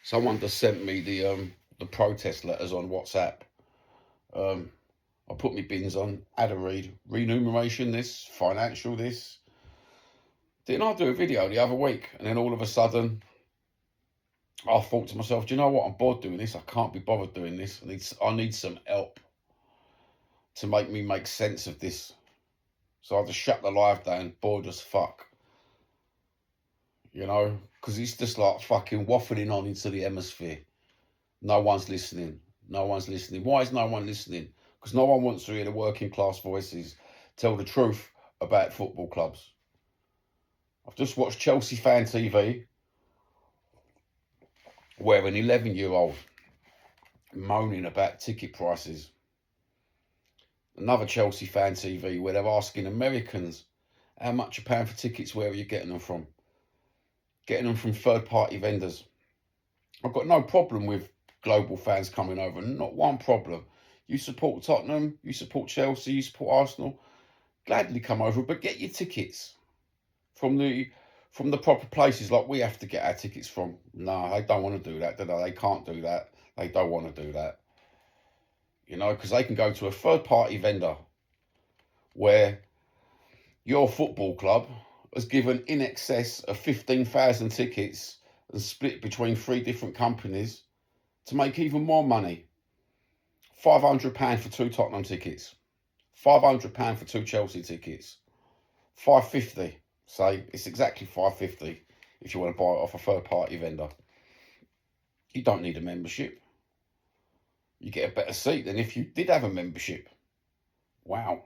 Someone just sent me the protest letters on WhatsApp. Um, I put my bins on, had a read, remuneration this, financial this. Didn't I do a video the other week? And then all of a sudden, I thought to myself, do you know what? I'm bored doing this. I can't be bothered doing this. I need some help to make me make sense of this. So I just shut the live down, bored as fuck. Because it's just like fucking waffling on into the hemisphere. No one's listening. No one's listening. Why is no one listening? Because no one wants to hear the working class voices tell the truth about football clubs. I've just watched Chelsea Fan TV where an 11-year-old moaning about ticket prices. Another Chelsea Fan TV where they're asking Americans how much you're paying for tickets, where are you getting them from? Getting them from third-party vendors. I've got no problem with global fans coming over, not one problem. You support Tottenham, you support Chelsea, you support Arsenal, gladly come over, but get your tickets from the proper places like we have to get our tickets from. No, they don't want to do that, do they? They can't do that. They don't want to do that. Because they can go to a third-party vendor where your football club has given in excess of 15,000 tickets and split between 3 different companies to make even more money. £500 for 2 Tottenham tickets, £500 for 2 Chelsea tickets, £550. Say it's exactly £550 if you want to buy it off a third-party vendor. You don't need a membership. You get a better seat than if you did have a membership. Wow.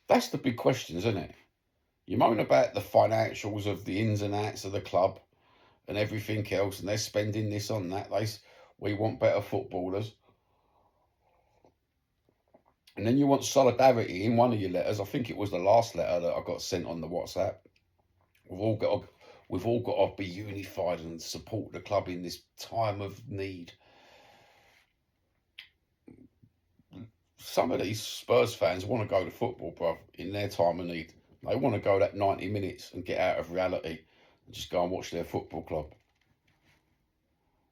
That's the big question, isn't it? You moan about the financials of the ins and outs of the club and everything else, and they're spending this on that. We want better footballers. And then you want solidarity in one of your letters. I think it was the last letter that I got sent on the WhatsApp. We've all got to be unified and support the club in this time of need. Some of these Spurs fans want to go to football, bruv, in their time of need. They want to go that 90 minutes and get out of reality and just go and watch their football club.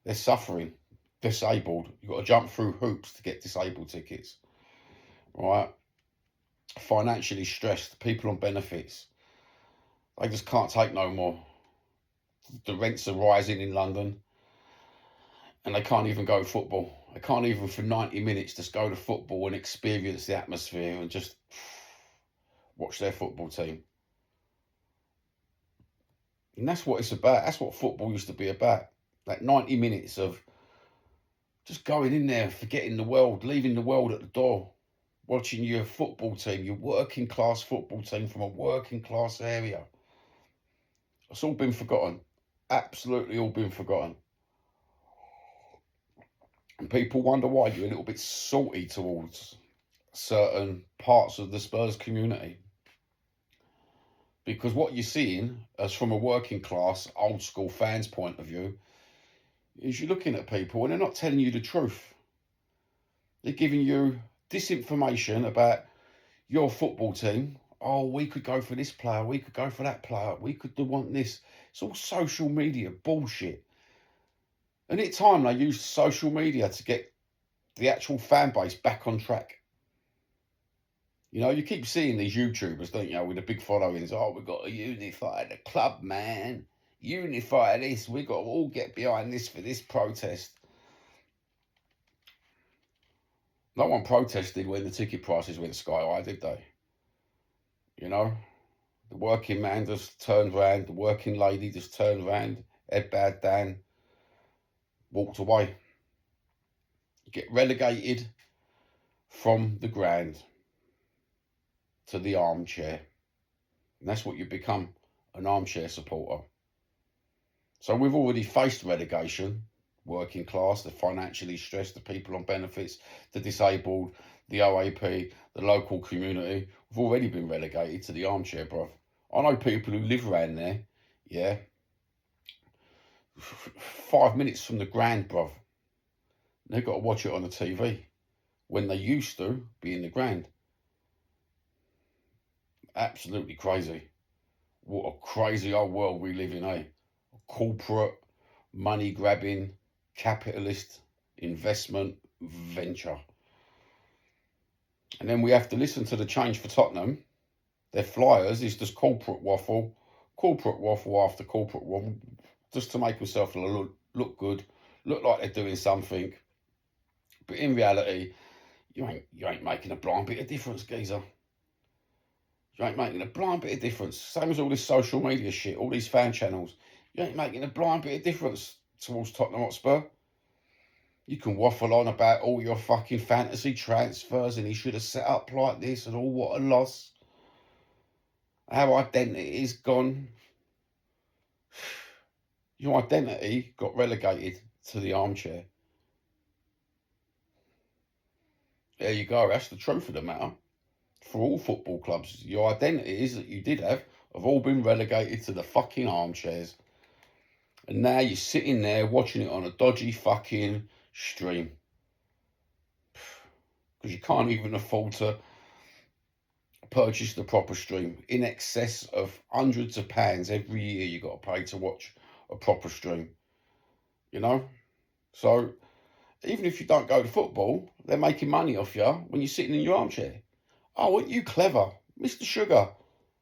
They're suffering, disabled. You've got to jump through hoops to get disabled tickets, right? Financially stressed, people on benefits. They just can't take no more. The rents are rising in London and they can't even go to football. They can't even for 90 minutes just go to football and experience the atmosphere and just watch their football team. And that's what it's about. That's what football used to be about. That 90 minutes of just going in there, forgetting the world, leaving the world at the door, watching your football team, your working class football team from a working class area. It's all been forgotten. Absolutely all been forgotten. And people wonder why you're a little bit salty towards certain parts of the Spurs community. Because what you're seeing, as from a working class, old school fans' point of view, is you're looking at people and they're not telling you the truth. They're giving you disinformation about your football team. Oh, we could go for this player, we could go for that player, we could want this. It's all social media bullshit. And at time they used social media to get the actual fan base back on track. You keep seeing these YouTubers, don't you, with the big followings. Oh, we've got to unify the club, man. Unify this. We've got to all get behind this for this protest. No one protested when the ticket prices went sky high, did they? The working man just turned round. The working lady just turned round, head bowed down, walked away. You get relegated from the ground to the armchair. And that's what you become, an armchair supporter. So we've already faced relegation, working class, the financially stressed, the people on benefits, the disabled, the OAP, the local community. We've already been relegated to the armchair, bruv. I know people who live around there, yeah, 5 minutes from the ground, bruv. They've got to watch it on the TV when they used to be in the ground. Absolutely crazy. What a crazy old world we live in, eh? Corporate, money-grabbing, capitalist investment venture. And then we have to listen to the change for Tottenham. Their flyers is just corporate waffle after corporate waffle, just to make themselves look good, look like they're doing something. But in reality, you ain't making a blind bit of difference, geezer. You ain't making a blind bit of difference. Same as all this social media shit, all these fan channels. You ain't making a blind bit of difference towards Tottenham Hotspur. You can waffle on about all your fucking fantasy transfers and he should have set up like this and all, what a loss. Our identity is gone. Your identity got relegated to the armchair. There you go, that's the truth of the matter. For all football clubs, your identities that you did have all been relegated to the fucking armchairs. And now you're sitting there watching it on a dodgy fucking stream. Because you can't even afford to purchase the proper stream. In excess of hundreds of pounds every year you got to pay to watch a proper stream. You know? So, even if you don't go to football, they're making money off you when you're sitting in your armchair. Oh, aren't you clever? Mr. Sugar,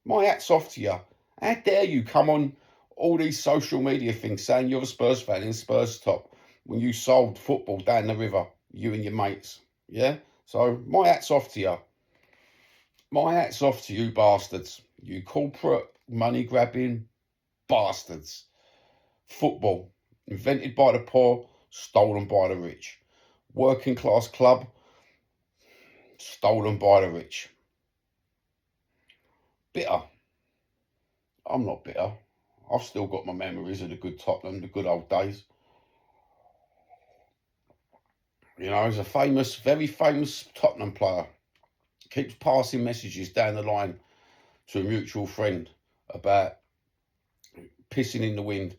my hat's off to you. How dare you come on all these social media things saying you're a Spurs fan in Spurs top when you sold football down the river, you and your mates. Yeah? So, my hat's off to you. My hat's off to you bastards. You corporate money-grabbing bastards. Football, invented by the poor, stolen by the rich. Working class club, stolen by the rich. Bitter. I'm not bitter. I've still got my memories of the good Tottenham, the good old days. You know, there's a famous, very famous Tottenham player. Keeps passing messages down the line to a mutual friend about pissing in the wind.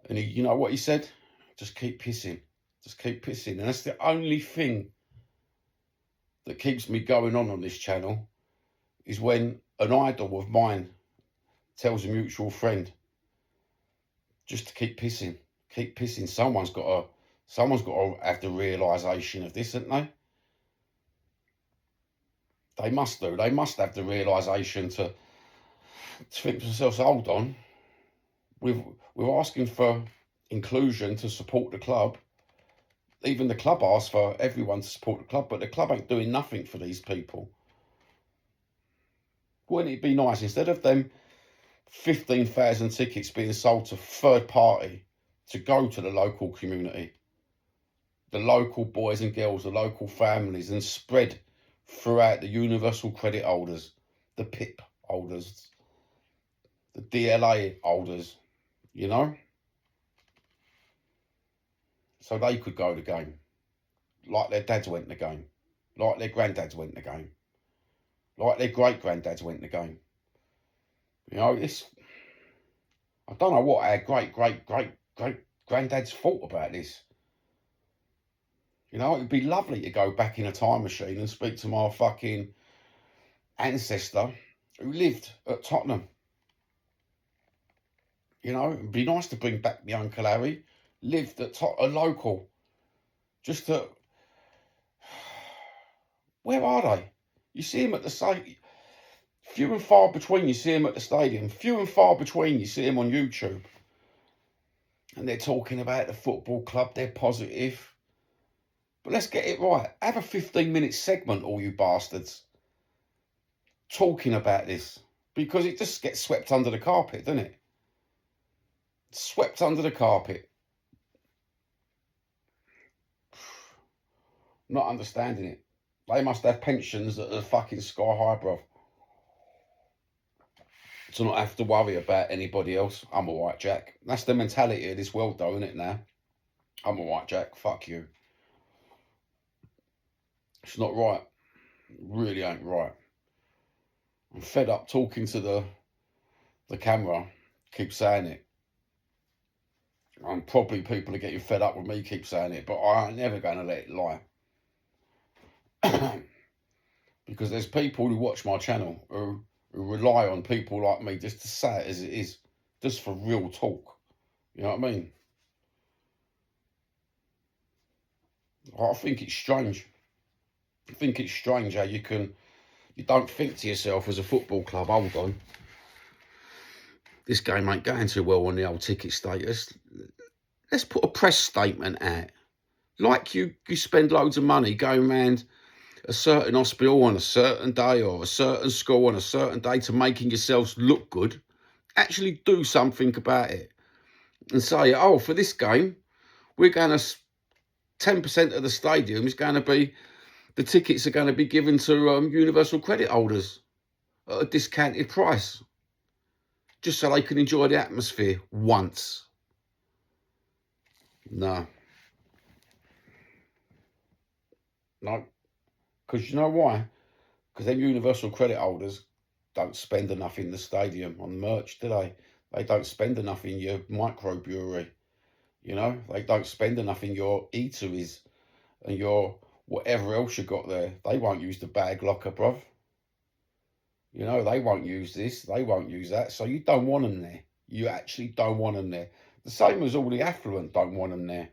And he, you know what he said? Just keep pissing. Just keep pissing. And that's the only thing that keeps me going on this channel, is when an idol of mine tells a mutual friend just to keep pissing. Keep pissing. Someone's got to have the realisation of this, haven't they? They must do. They must have the realisation to think to themselves, hold on, we're asking for inclusion to support the club. Even the club asks for everyone to support the club, but the club ain't doing nothing for these people. Wouldn't it be nice, instead of them 15,000 tickets being sold to third party to go to the local community, the local boys and girls, the local families, and spread throughout the universal credit holders, the PIP holders, the DLA holders, you know? So they could go to the game, like their dads went to the game, like their granddads went to the game, like their great-granddads went to the game. You know, I don't know what our great-granddads thought about this. You know, it'd be lovely to go back in a time machine and speak to my fucking ancestor who lived at Tottenham. You know, it'd be nice to bring back my Uncle Harry, lived at a local. Just to... Where are they? You see him at the stadium. Few and far between you see him at the stadium. Few and far between you see him on YouTube. And they're talking about the football club. They're positive. But let's get it right. Have a 15-minute segment, all you bastards, talking about this. Because it just gets swept under the carpet, doesn't it? Swept under the carpet. Not understanding it. They must have pensions that are fucking sky high, bruv. To not have to worry about anybody else. I'm alright, Jack. That's the mentality of this world, though, isn't it, now? I'm alright, Jack. Fuck you. It's not right. It really ain't right. I'm fed up talking to the camera. Keep saying it. And probably people are getting fed up with me keep saying it, but I ain't never going to let it lie. Because there's people who watch my channel who rely on people like me just to say it as it is, just for real talk. You know what I mean? I think it's strange. I think it's strange how you don't think to yourself as a football club, hold on, this game ain't going too well on the old ticket status. Let's put a press statement out. Like you spend loads of money going around a certain hospital on a certain day or a certain school on a certain day to making yourselves look good. Actually do something about it and say, oh, for this game, we're going to 10% of the stadium is going to be, the tickets are going to be given to universal credit holders at a discounted price, just so they can enjoy the atmosphere once. No, because you know why? Because them universal credit holders don't spend enough in the stadium on merch, do they? They don't spend enough in your microbrewery. You know, they don't spend enough in your eateries and your whatever else you got there. They won't use the bag locker, bruv. You know, they won't use this, they won't use that. So you don't want them there. You actually don't want them there. The same as all the affluent don't want them there.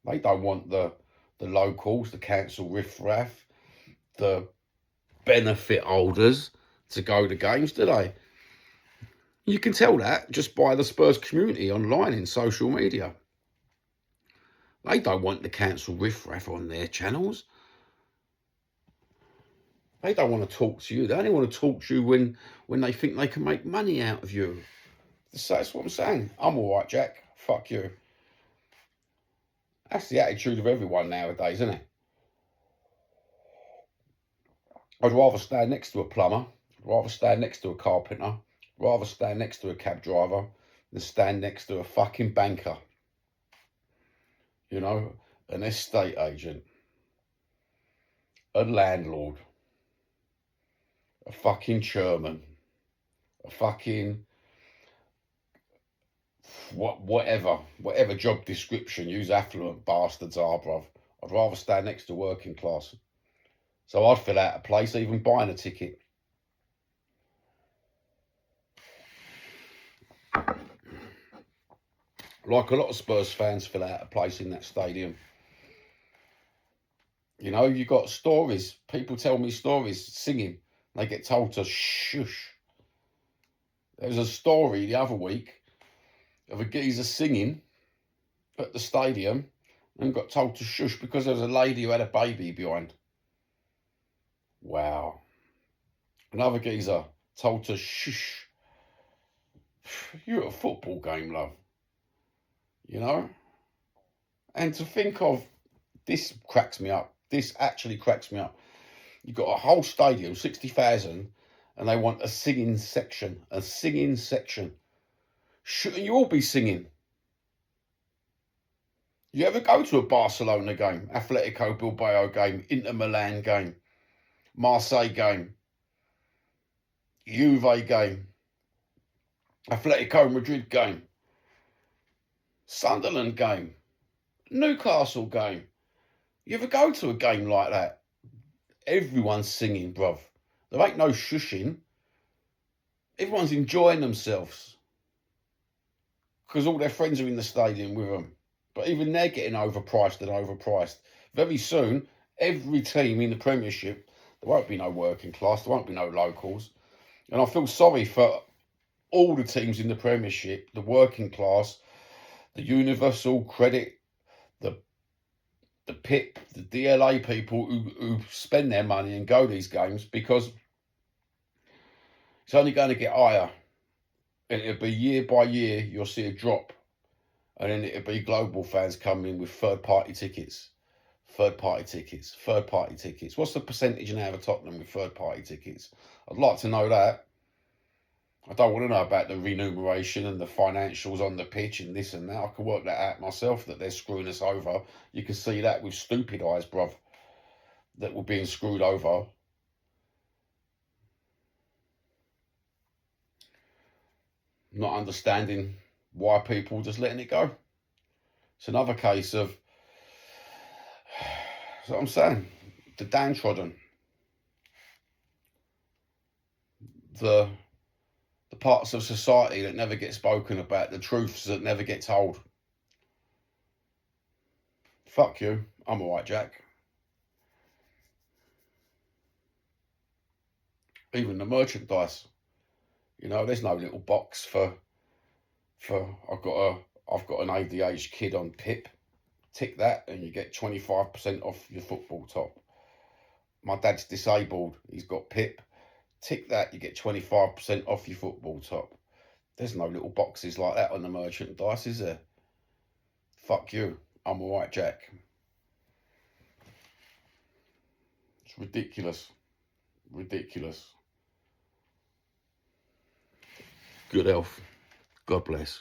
They don't want the locals, the council riffraff, the benefit holders to go to games, do they? You can tell that just by the Spurs community online in social media. They don't want the council riffraff on their channels. They don't want to talk to you. They only want to talk to you when they think they can make money out of you. That's what I'm saying. I'm all right, Jack. Fuck you. That's the attitude of everyone nowadays, isn't it? I'd rather stand next to a plumber, rather stand next to a carpenter, rather stand next to a cab driver than stand next to a fucking banker. You know, an estate agent, a landlord, a fucking chairman, a fucking whatever job description use affluent bastards are, bruv. I'd rather stand next to working class. So I'd fill out a place, even buying a ticket. Like a lot of Spurs fans fill out a place in that stadium. You know, you got stories. People tell me stories singing. They get told to shush. There was a story the other week of a geezer singing at the stadium and got told to shush because there was a lady who had a baby behind. Wow. Another geezer told to shush. You're at a football game, love. You know? And to think of, this cracks me up. This actually cracks me up. You've got a whole stadium, 60,000, and they want a singing section. A singing section. Shouldn't you all be singing? You ever go to a Barcelona game, Atletico Bilbao game, Inter Milan game, Marseille game, Juve game, Atletico Madrid game, Sunderland game, Newcastle game? You ever go to a game like that? Everyone's singing, bruv. There ain't no shushing. Everyone's enjoying themselves because all their friends are in the stadium with them. But even they're getting overpriced. Very soon, every team in the Premiership, there won't be no working class, there won't be no locals. And I feel sorry for all the teams in the Premiership, the working class, the universal credit, the PIP, the DLA people who spend their money and go to these games, because it's only going to get higher. And it'll be year by year, you'll see a drop. And then it'll be global fans coming in with third-party tickets. Third-party tickets. What's the percentage now of Tottenham with third-party tickets? I'd like to know that. I don't want to know about the remuneration and the financials on the pitch and this and that. I can work that out myself, that they're screwing us over. You can see that with stupid eyes, bruv, that we're being screwed over. Not understanding why people just letting it go. It's another case of, that's what I'm saying, the downtrodden. The parts of society that never get spoken about, the truths that never get told. Fuck you. I'm all right, Jack. Even the merchandise, you know, there's no little box for I've got an ADH kid on Pip. Tick that and you get 25% off your football top. My dad's disabled, he's got Pip. Tick that, you get 25% off your football top. There's no little boxes like that on the merchandise, is there? Fuck you. I'm all right, Jack. It's ridiculous. Ridiculous. Good health. God bless.